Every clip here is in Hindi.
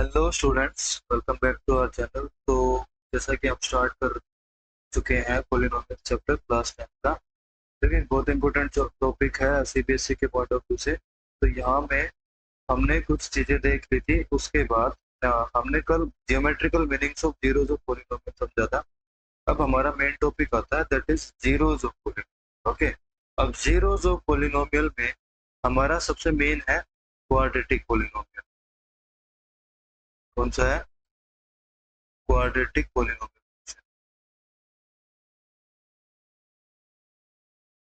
Hello students, welcome back to our channel. तो जैसा कि हम स्टार्ट कर चुके हैं पॉलिनोमियल चैप्टर क्लास 10 का, लेकिन बहुत इंपॉर्टेंट जो टॉपिक है सीबीएसई के पॉइंट ऑफ व्यू से। तो यहाँ में हमने कुछ चीजें देख ली थी। उसके बाद हमने कल geometrical meanings of zeros of polynomial समझा था। अब हमारा मेन टॉपिक आता है, that is zeros of polynomial. Okay, अब जीरोज ऑफ पॉलिनोमियल में हमारा सबसे मेन है क्वाड्रेटिक पॉलिनोमियल। कौन सा है? Quadratic polynomial.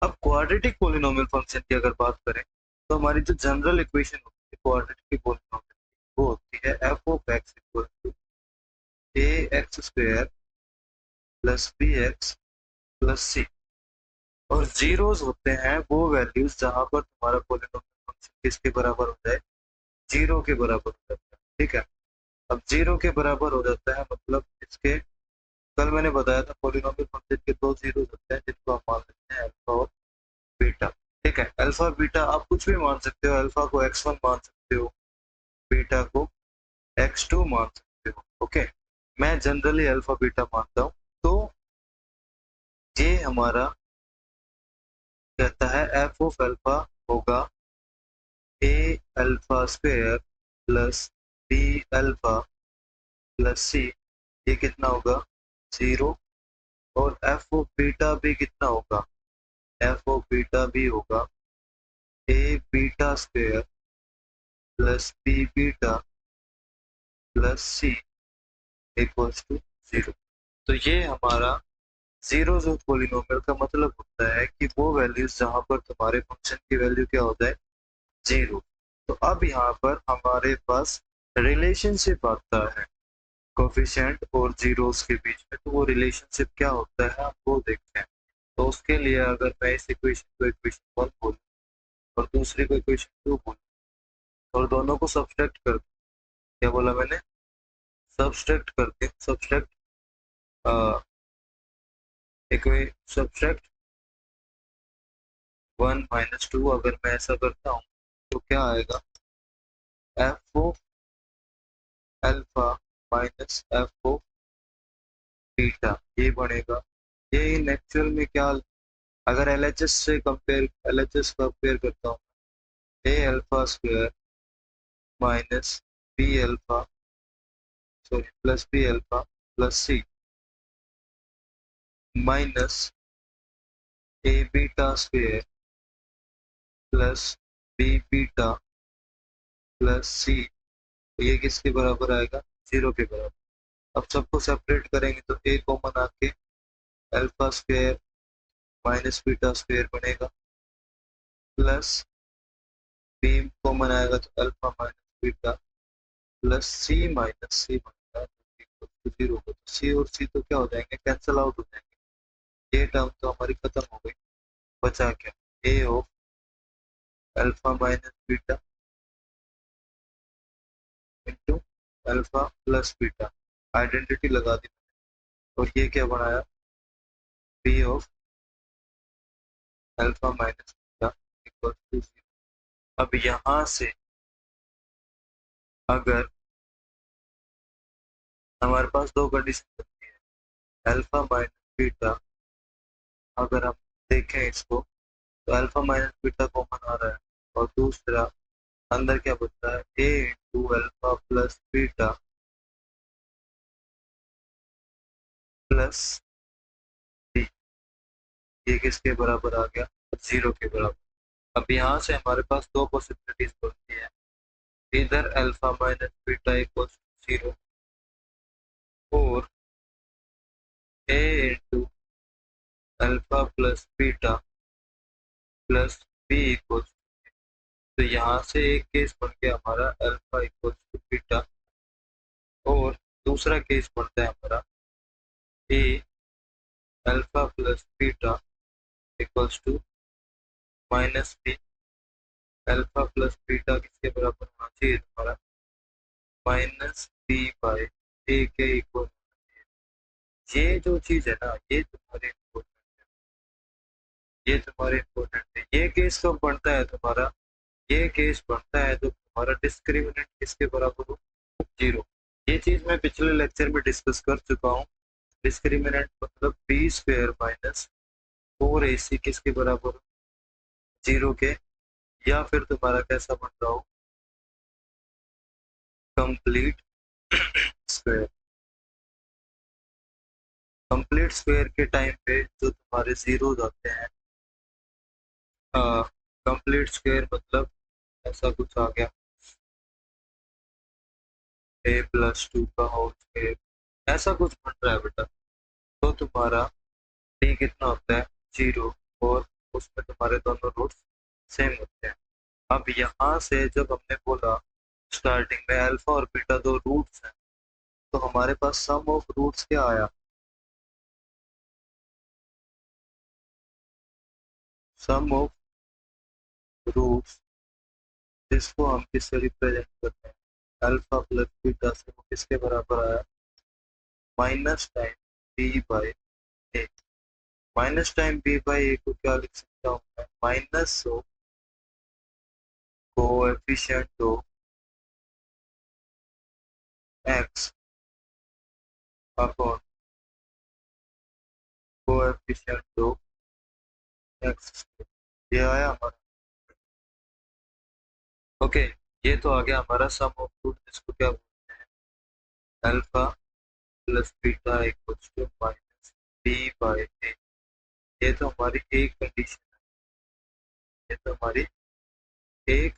अब क्वाड्रेटिक पॉलिनोमियल फंक्शन की अगर बात करें तो हमारी जो जनरल इक्वेशन होती है क्वाड्रेटिक पॉलिनोमियल वो होती है f of x equal to a x square plus b x plus c. और जीरोस होते हैं वो वैल्यूज जहां पर तुम्हारा पॉलिनोमियल फंक्शन किसके बराबर हो जाए? जीरो के बराबर हो जाता है। ठीक है, अब जीरो के बराबर हो जाता है मतलब इसके, कल मैंने बताया था पॉलिनोमियल फंक्शन के दो जीरोस होते हैं जिनको हम मान लेते हैं अल्फा और बीटा। ठीक है, अल्फा बीटा आप कुछ भी मान सकते हो। अल्फा को x1 मान सकते हो, बीटा को x2 मान सकते हो। ओके, मैं जनरली अल्फा बीटा मानता हूँ। तो ये हमारा कहता है एफ ऑफ अल्फा होगा a alpha square plus b alpha plus c. ये कितना होगा? जीरो। और एफ ऑफ बीटा भी कितना होगा? एफ ऑफ बीटा भी होगा a beta square plus b beta plus c equals to zero. तो ये हमारा जीरोस ऑफ पॉलिनोमियल का मतलब होता है कि वो वैल्यूज जहां पर तुम्हारे फंक्शन की वैल्यू क्या हो जाए? जीरो। तो अब यहाँ पर हमारे पास रिलेशनशिप आता है कोफिशिएंट और जीरोस के बीच में। तो वो रिलेशनशिप क्या होता है हम वो देखते हैं। तो उसके लिए अगर मैं इस इक्वेशन को इक्वेशन 1 बोलूँ और दूसरी को इक्वेशन 2 बोलूँ और दोनों को सब्सट्रैक्ट कर दूं, क्या बोला मैंने? सब्सट्रैक्ट करके सब्सट्रैक्ट सब्सट्रैक्ट 1 माइनस 2 अगर मैं ऐसा करता हूँ तो क्या आएगा? F of alpha minus F of beta, ये बनेगा। ये इन एक्चुअल में क्या, अगर एलएचएस कंपेयर करता हूँ, a alpha square minus b alpha, sorry plus b alpha plus c minus a beta square plus b beta plus c. ये किसके बराबर आएगा? जीरो के बराबर। अब सबको सेपरेट करेंगे तो ए कॉमन आके alpha square minus beta square बनेगा, प्लस बी कॉमन आएगा तो alpha minus beta plus c minus सी बनेगा जीरो होगा। तो सी और सी तो क्या हो जाएंगे? कैंसल आउट हो जाएंगे। ये टर्म तो हमारी खत्म हो गई। बचा क्या? A of alpha minus beta into alpha plus beta, identity लगा दी। और ये क्या बनाया? B of alpha minus beta equal to zero. अब यहाँ से अगर हमारे पास दो कंडीशन बनती है, अल्फा माइनस बीटा, अगर हम देखें इसको तो अल्फा माइनस बीटा कॉमन आ रहा है और दूसरा अंदर क्या बचता है? A into alpha plus beta plus b. ये किसके बराबर आ गया? जीरो के बराबर। अब यहाँ से हमारे पास दो पॉसिबिलिटीज बनती है, इधर alpha minus beta equal to zero और a into alpha plus beta plus b equal. तो यहाँ से एक केस बन गया हमारा अल्फा इक्वल टू बीटा और दूसरा केस बनता है हमारा a alpha plus beta equals to minus b. Alpha plus beta किसके बराबर होना चाहिए हमारा? माइनस बी बाई ए के इक्वल। ये जो चीज है ना, ये तुम्हारे इम्पोर्टेंट है, ये तुम्हारे इम्पोर्टेंट है। ये केस कब बनता है तुम्हारा? ये केस बनता है जब तुम्हारा डिस्क्रिमिनेंट किसके बराबर हो? जीरो। ये चीज मैं पिछले लेक्चर में डिस्कस कर चुका हूँ। डिस्क्रिमिनेंट मतलब बी स्क्वायर माइनस 4ac किसके बराबर, जीरो के, या फिर तुम्हारा कैसा बन रहा हो, कंप्लीट स्क्वायर। कंप्लीट स्क्वायर के टाइम पे जो तुम्हारे जीरो आते हैं, कंप्लीट स्क्वायर मतलब ऐसा कुछ आ गया, a+2 का होल स्क्वायर, ऐसा कुछ बन रहा है बेटा। तो तुम्हारा डी कितना होता है, जीरो, और उसमें तुम्हारे दोनों रूट्स सेम होते हैं। अब यहाँ से जब हमने बोला स्टार्टिंग में अल्फा और बीटा दो रूट्स हैं, तो हमारे पास सम ऑफ रूट्स क्या आया, सम ऑफ रूट्स, जिसको हम किससे रिप्रेजेंट करते हैं, अल्फा प्लस बीटा से, वो किसके बराबर आया, minus time b by a. Minus time b by a को क्या लिख सकता हूँ मैं, minus of coefficient of x upon coefficient of x. ये आया हमारा, ओके। ये तो आ गया हमारा सम ऑफ रूट, जिसको क्या बोलते हैं, alpha plus beta equals to minus b by a. ये तो हमारी एक कंडीशन है, ये तो हमारी एक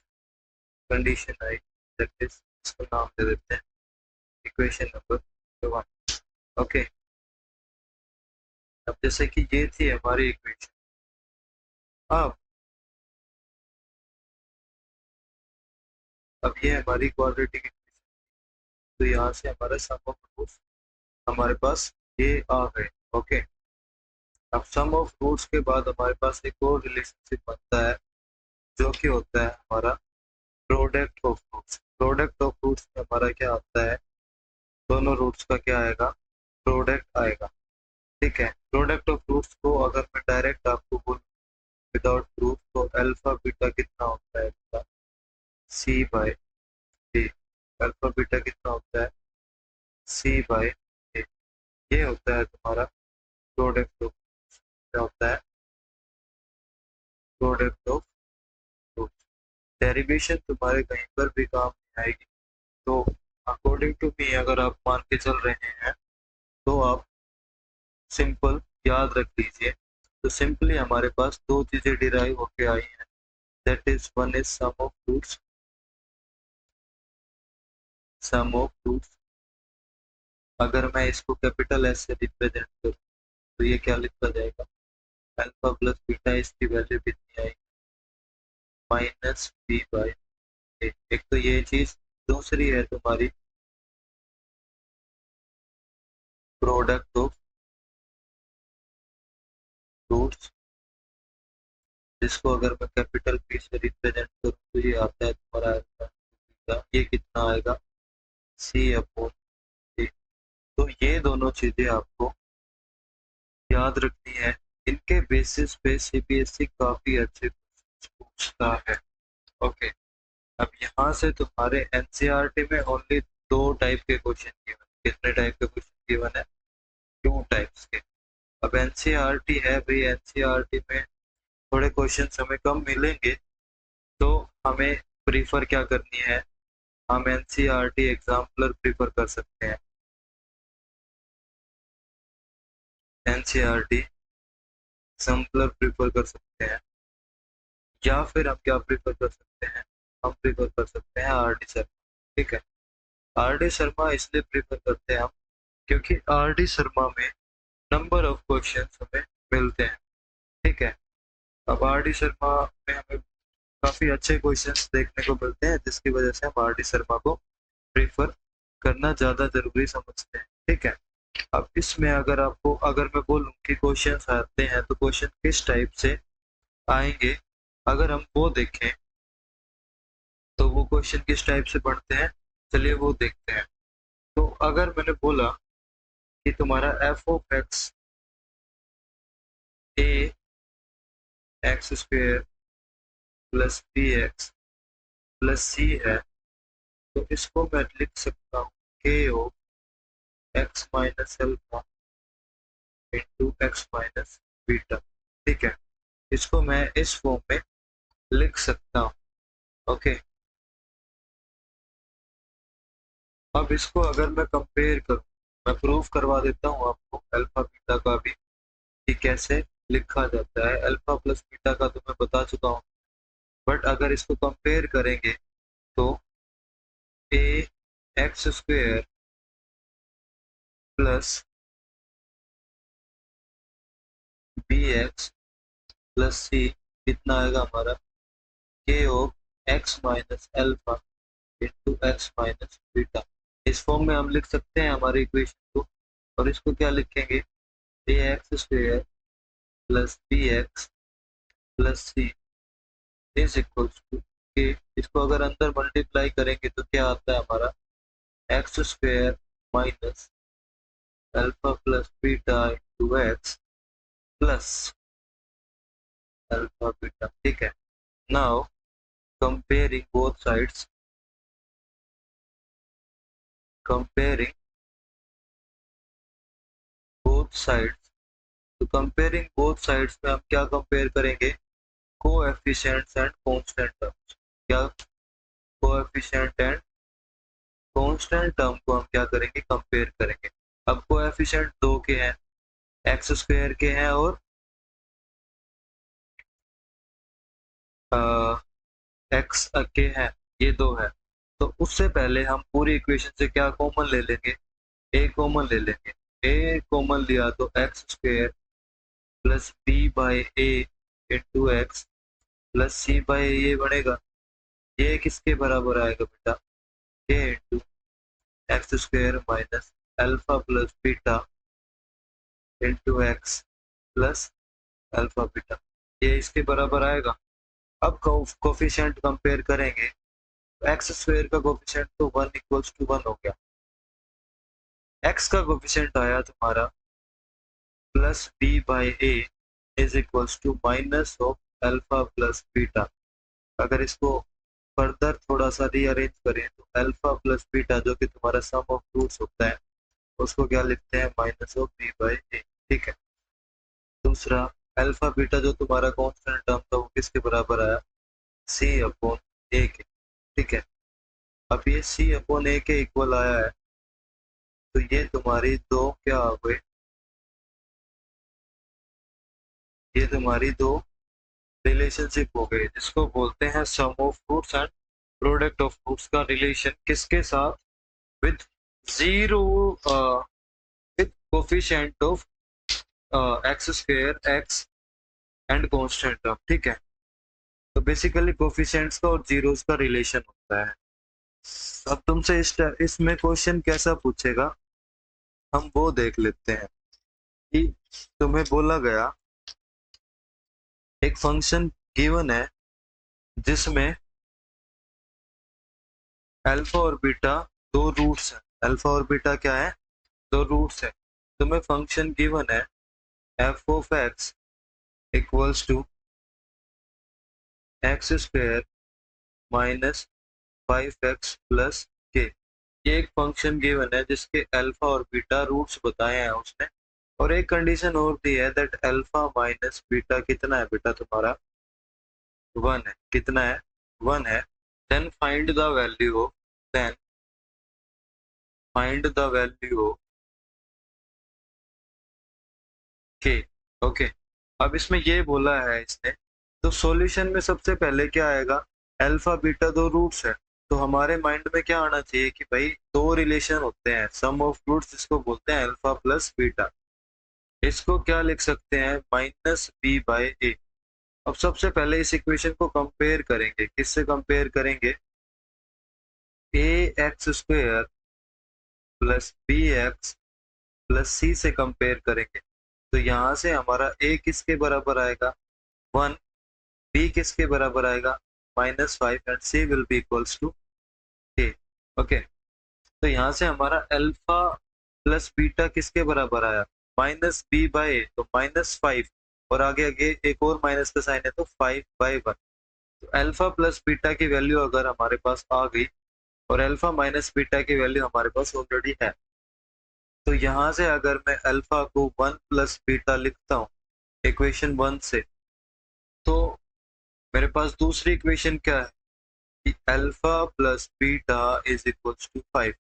कंडीशन आई, दैट इज, इसको नाम दे देते हैं इक्वेशन नंबर 1। ओके, अब जैसे कि ये थी हमारी इक्वेशन, अब ये हमारी क्वाड्रेटिक इक्वेशन, तो यहाँ से हमारा सम ऑफ रूट्स हमारे पास ये आ गए। ओके, अब सम ऑफ रूट्स के बाद हमारे पास एक और रिलेशनशिप बनता है, जो कि होता है हमारा product of roots. Product of roots में हमारा क्या आता है, दोनों रूट्स का क्या आएगा, प्रोडक्ट आएगा। ठीक है, प्रोडक्ट ऑफ रूट्स को अगर मैं डायरेक्ट आपको बोलूँ विदाउट प्रूफ, तो अल्फा बीटा कितना होता है बेटा, सी बाय डी। अल्फा बीटा कितना होता है, सी बाय डी। ये होता है तुम्हारा प्रोडक्ट ऑफ, क्या होता है, प्रोडक्ट ऑफ रूट्स। डेरिवेशन तुम्हारे कहीं पर भी काम नहीं आएगी। तो अकॉर्डिंग टू मी अगर आप मान के चल रहे हैं, तो आप सिंपल याद रख लीजिए। तो सिंपली हमारे पास दो चीजें डिराइव होके आई हैं, that is one is sum of roots, sum of roots. अगर मैं इसको कैपिटल एस से रिप्रेजेंट करूँ, तो ये क्या लिखा जाएगा, अल्फा प्लस बीटा, इसकी वैल्यू कितनी आएगी, माइनस बी बाई ए। एक तो ये चीज, दूसरी है तुम्हारी प्रोडक्ट ऑफ रूट्स, जिसको अगर मैं कैपिटल पी से रिप्रेजेंट करूँ, तो ये आता है तुम्हारा अल्फा बीटा, ये कितना आएगा, सी अपॉन ए। तो ये दोनों चीजें आपको याद रखनी है, इनके बेसिस पे सीबीएसई काफी अच्छे क्वेश्चन पूछता है। ओके, अब यहाँ से तुम्हारे एनसीईआरटी में ओनली दो टाइप के क्वेश्चन गिवन, कितने टाइप के क्वेश्चन गिवन है, टू टाइप्स के। अब एनसीईआरटी है भाई, एनसीईआरटी में थोड़े क्वेश्चन हमें कम मिलेंगे, तो हमें प्रीफर क्या करनी है, हम एनसीईआरटी एग्जाम्पलर प्रीफर कर सकते हैं, एनसीईआरटी एग्जाम्पलर प्रीफर कर सकते हैं, या फिर हम क्या प्रीफर कर सकते हैं, हम प्रीफर कर सकते हैं आर डी शर्मा। ठीक है, आर डी शर्मा इसलिए प्रीफर करते हैं हम, क्योंकि आर डी शर्मा में नंबर ऑफ क्वेश्चंस हमें मिलते हैं। ठीक है, अब आर डी शर्मा में हमें काफी अच्छे क्वेश्चंस देखने को मिलते हैं, जिसकी वजह से हम आर डी शर्मा को प्रीफर करना ज्यादा जरूरी समझते हैं। ठीक है, अब इसमें अगर आपको, अगर मैं बोलूं कि क्वेश्चंस आते हैं, तो क्वेश्चन किस टाइप से आएंगे, अगर हम वो देखें, तो वो क्वेश्चन किस टाइप से बनते हैं, चलिए वो देखते हैं। तो अगर मैंने बोला कि तुम्हारा f of x a x square plus b x plus c है, तो इसको मैं लिख सकता हूँ k of x minus alpha into x minus beta. ठीक है, इसको मैं इस फॉर्म में लिख सकता हूँ। ओके, अब इसको अगर मैं कंपेयर करूँ, मैं प्रूफ करवा देता हूँ आपको अल्फा बीटा का भी कि कैसे लिखा जाता है। अल्फा प्लस बीटा का तो मैं बता चुका हूँ, बट अगर इसको कंपेयर करेंगे तो a x square plus b x plus c कितना आएगा हमारा k of x minus alpha into x minus beta. इस फॉर्म में हम लिख सकते हैं हमारे इक्वेशन को, और इसको क्या लिखेंगे, a x square plus b x plus c is equals to k. इसको अगर अंदर मल्टीप्लाई करेंगे तो क्या आता है हमारा x square minus alpha plus beta into x plus alpha beta. ठीक है, now comparing both sides, comparing both sides, तो comparing both sides में हम क्या कंपेयर करेंगे, कोएफिशिएंट्स एंड कांस्टेंट टर्म्स। क्या, कोएफिशिएंट एंड कांस्टेंट टर्म को हम क्या करेंगे, कंपेयर करेंगे। अब कोएफिशिएंट दो के हैं, एक्स स्क्वायर के हैं और एक्स के हैं, ये दो है। तो उससे पहले हम पूरी इक्वेशन से क्या कॉमन ले लेंगे, ए कॉमन ले लेंगे। ए कॉमन लिया तो x square plus b by a into x plus c by ये बनेगा। ये किसके बराबर आएगा बेटा, a into x square minus alpha plus beta into x plus alpha beta, ये इसके बराबर आएगा। अब कोफिशिएंट कंपेयर करेंगे, एक्स स्क्वायर का कोफिशिएंट तो 1 इक्वल्स टू 1 हो गया, एक्स का कोफिशिएंट आया तुम्हारा plus b by a is equals to minus of alpha plus beta. अगर इसको फर्दर थोड़ा सा रीअरेंज करें तो अल्फा प्लस बीटा जो कि तुम्हारा सम ऑफ रूट्स होता है उसको क्या लिखते हैं, माइनस ऑफ बी बाई ए। ठीक है, दूसरा अल्फा बीटा जो तुम्हारा कांस्टेंट टर्म था वो किसके बराबर आया, सी अपॉन ए के। ठीक है, अब ये सी अपॉन ए के इक्वल आया है, तो ये तुम्हारी दो क्या हो गए, ये तुम्हारी दो रिलेशनशिप हो गई जिसको बोलते हैं sum of roots and product of roots का रिलेशन। किसके साथ, with zero, with coefficient of x square x and constant term. ठीक है, तो बेसिकली कोफिशिएंट्स का और जीरोस का रिलेशन होता है। अब तुमसे इसमें क्वेश्चन कैसा पूछेगा हम वो देख लेते हैं कि तुम्हें बोला गया एक फंक्शन गिवन है जिसमें अल्फा और बीटा दो रूट्स हैं। अल्फा और बीटा क्या है, दो रूट्स है। तुम्हें फंक्शन गिवन है f of x equals to x square minus 5x plus k. ये एक फंक्शन गिवन है जिसके अल्फा और बीटा रूट्स बताए हैं उसने, और एक कंडीशन और दी है दैट अल्फा माइनस बीटा कितना है बेटा तुम्हारा, 1 है। कितना है, 1 है। Then find the value of, then find the value of k. Okay, अब इसमें ये बोला है इसने, तो सॉल्यूशन में सबसे पहले क्या आएगा, अल्फा बीटा दो रूट्स है, तो हमारे माइंड में क्या आना चाहिए कि भाई दो रिलेशन होते हैं, सम ऑफ रूट्स जिसको बोलते हैं अल्फा प्लस बीटा। इसको क्या लिख सकते हैं, माइनस बी बाई ए। अब सबसे पहले इस इक्वेशन को कंपेयर करेंगे, किससे कंपेयर करेंगे, a x square plus b x plus c से कंपेयर करेंगे। तो यहाँ से हमारा ए किसके बराबर आएगा, 1, बी किसके बराबर आएगा, -5 and c will be equals to a. Okay, तो यहाँ से हमारा अल्फा प्लस बीटा किसके बराबर आया, माइनस बी बाई, तो -5 और आगे आगे एक और माइनस का साइन है तो 5/1। तो अल्फा प्लस बीटा की वैल्यू अगर हमारे पास आ गई और अल्फा माइनस बीटा की वैल्यू हमारे पास ऑलरेडी है। तो यहाँ से अगर मैं अल्फा को 1 प्लस बीटा लिखता हूँ इक्वेशन 1 से, तो मेरे पास दूसरी इक्वेशन क्या है कि alpha plus beta is equals to 5।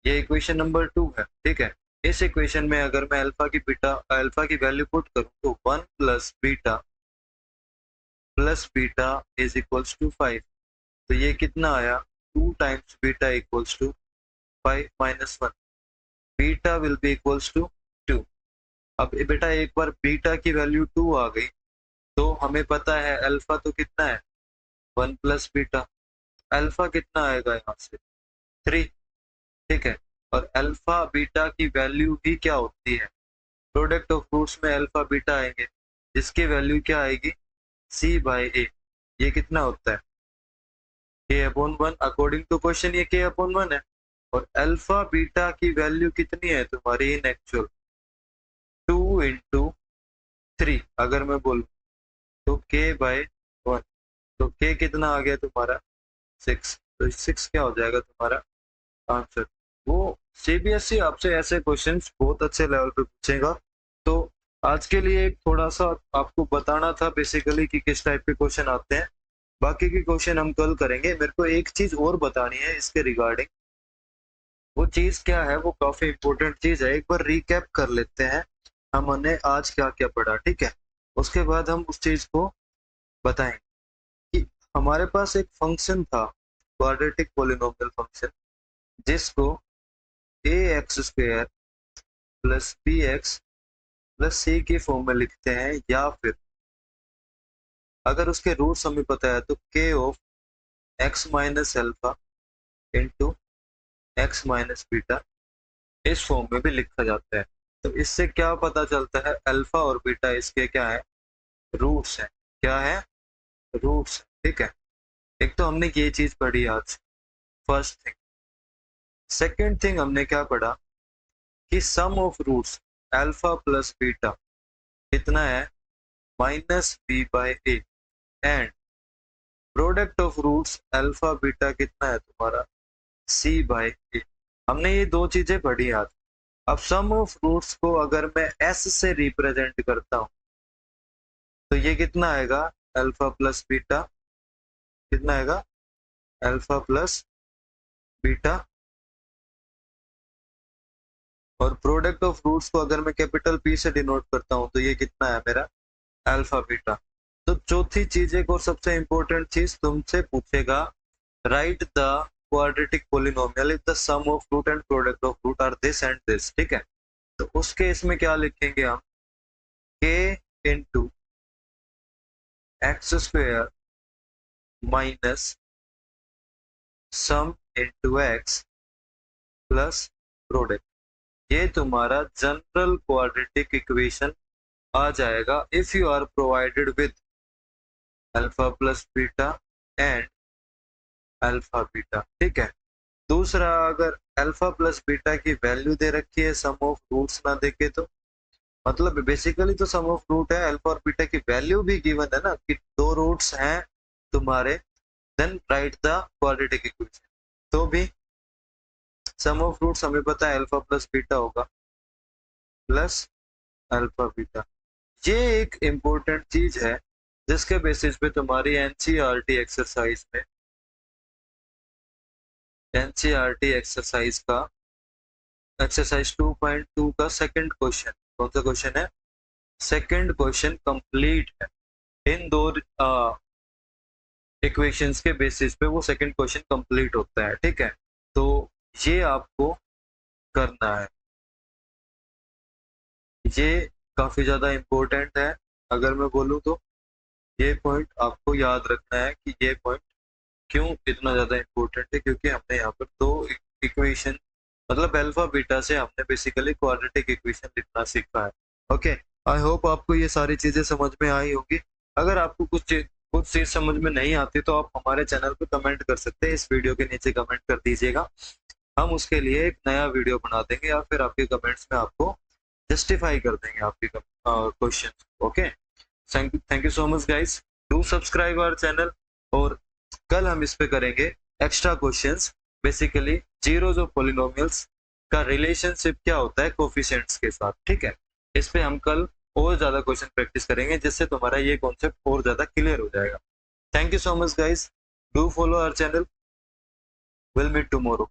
ये इक्वेशन नंबर 2 है, ठीक है। इस इक्वेशन में अगर मैं अल्फा की वैल्यू पुट करूं तो 1 plus beta is equals to 5। तो ये कितना आया, 2 times beta equals to 5 minus 1, beta will be equals to 2। अब बेटा एक बार बीटा की वैल्यू 2 आ गई तो हमें पता है अल्फा तो कितना है 1 प्लस बीटा, अल्फा कितना आएगा यहाँ से 3, ठीक है। और अल्फा बीटा की वैल्यू भी क्या होती है, प्रोडक्ट ऑफ रूट्स में अल्फा बीटा आएंगे जिसकी वैल्यू क्या आएगी सी बाई ए। ये कितना होता है के अपॉन 1, अकॉर्डिंग टू क्वेश्चन ये के अपॉन 1 है। और अल्फा बीटा की वैल्यू कितनी है तुम्हारी इन एक्चुअल 2 इंटू 3 अगर मैं बोलूँ तो के बाई 1, तो के कितना आ गया तुम्हारा 6, तो 6 क्या हो जाएगा तुम्हारा आंसर। वो सीबीएसई आपसे ऐसे क्वेश्चंस बहुत अच्छे लेवल पे पूछेगा। तो आज के लिए एक थोड़ा सा आपको बताना था बेसिकली कि किस टाइप के क्वेश्चन आते हैं, बाकी के क्वेश्चन हम कल करेंगे। मेरे को एक चीज और बतानी है इसके रिगार्डिंग, वो चीज क्या है, वो काफी इंपॉर्टेंट चीज है। एक बार रिकैप कर लेते हैं हमने आज क्या क्या पढ़ा, ठीक है। उसके बाद हम उस चीज को बताएंगे कि हमारे पास एक फंक्शन था क्वाड्रेटिक पॉलिनोमियल फंक्शन जिसको a x square plus b x plus c की फॉर्म में लिखते हैं, या फिर अगर उसके रूट्स हमें पता है तो के of x minus alpha into x minus beta इस फॉर्म में भी लिखा जाता है। तो इससे क्या पता चलता है, अल्फा और बीटा इसके क्या है रूट्स हैं, क्या है रूट्स, ठीक है। एक तो हमने ये चीज पढ़ी आज, फर्स्ट थिंग। सेकंड थिंग हमने क्या पढ़ा कि sum of roots alpha plus beta कितना है minus b by a, and product of roots alpha beta कितना है तुम्हारा सी बाई ए। हमने ये दो चीजें पढ़ी आज। अब सम ऑफ रूट्स को अगर मैं एस से रिप्रेजेंट करता हूं तो ये कितना आएगा अल्फा प्लस बीटा, कितना आएगा अल्फा प्लस बीटा। और प्रोडक्ट ऑफ रूट्स को अगर मैं कैपिटल पी से डिनोट करता हूं तो ये कितना है मेरा अल्फा बीटा। तो चौथी चीज एक और सबसे इंपॉर्टेंट चीज तुमसे पूछेगा, right the quadratic polynomial if the sum of root and product of root are this and this, ठीक है। तो उस केस में क्या लिखेंगे हम, k into x square minus sum into x plus product. ये तुम्हारा जनरल क्वाड्रेटिक इक्वेशन आ जाएगा if you are provided with alpha plus beta and alpha beta, ठीक है। दूसरा, अगर अल्फा प्लस बीटा की वैल्यू दे रखी है सम ऑफ रूट्स ना देके, तो मतलब बेसिकली तो सम ऑफ रूट है, अल्फा और बीटा की वैल्यू भी गिवन है ना कि दो रूट्स हैं तुम्हारे, then write the quadratic equation. तो भी सम ऑफ रूट्स हमें पता है अल्फा प्लस बीटा होगा प्लस अल्फा बीटा। ये एक इम्पोर्टेंट चीज है जिसके बेसिस पे तुम्हारी एनसीईआरटी एक्सरसाइज में, एनसीईआरटी एक्सरसाइज का एक्सरसाइज 2.2 का सेकंड क्वेश्चन, कौन सा क्वेश्चन है सेकंड क्वेश्चन कंप्लीट है। इन दो इक्वेशंस के बेसिस पे वो सेकंड क्वेश्चन कंप्लीट होता है, ठीक है। तो ये आपको करना है, ये काफी ज्यादा इम्पोर्टेंट है। अगर मैं बोलूँ तो ये पॉइंट आपको याद रखना है कि ये पॉइंट क्यों इतना ज्यादा इम्पोर्टेंट है, क्योंकि हमने यहाँ पर दो इक्वेशन मतलब अल्फा बीटा से हमने बेसिकली क्वाड्रेटिक इक्वेशन लिखना सीखा है। ओके, आई होप आपको ये सारी चीजें समझ में आई होगी। अगर आपको कुछ चीज समझ में नहीं आती तो आप हमारे चैनल पे कमेंट कर सकते हैं, इस वीडियो के नीचे कमेंट कर दीजिएगा, हम उसके लिए एक नया वीडियो बना देंगे या फिर आपके कमेंट्स में आपको जस्टिफाई कर देंगे आपके question. Okay, thank you so much guys, do subscribe our channel. और कल हम इस पे करेंगे extra questions basically zeros of polynomials का रिलेशनशिप क्या होता है कोफिशिएंट्स के साथ, ठीक है। इस पे हम कल और ज्यादा क्वेश्चन प्रैक्टिस करेंगे जिससे तुम्हारा ये कॉन्सेप्ट और ज्यादा क्लियर हो जाएगा। Thank you so much guys, do follow our channel, will meet tomorrow.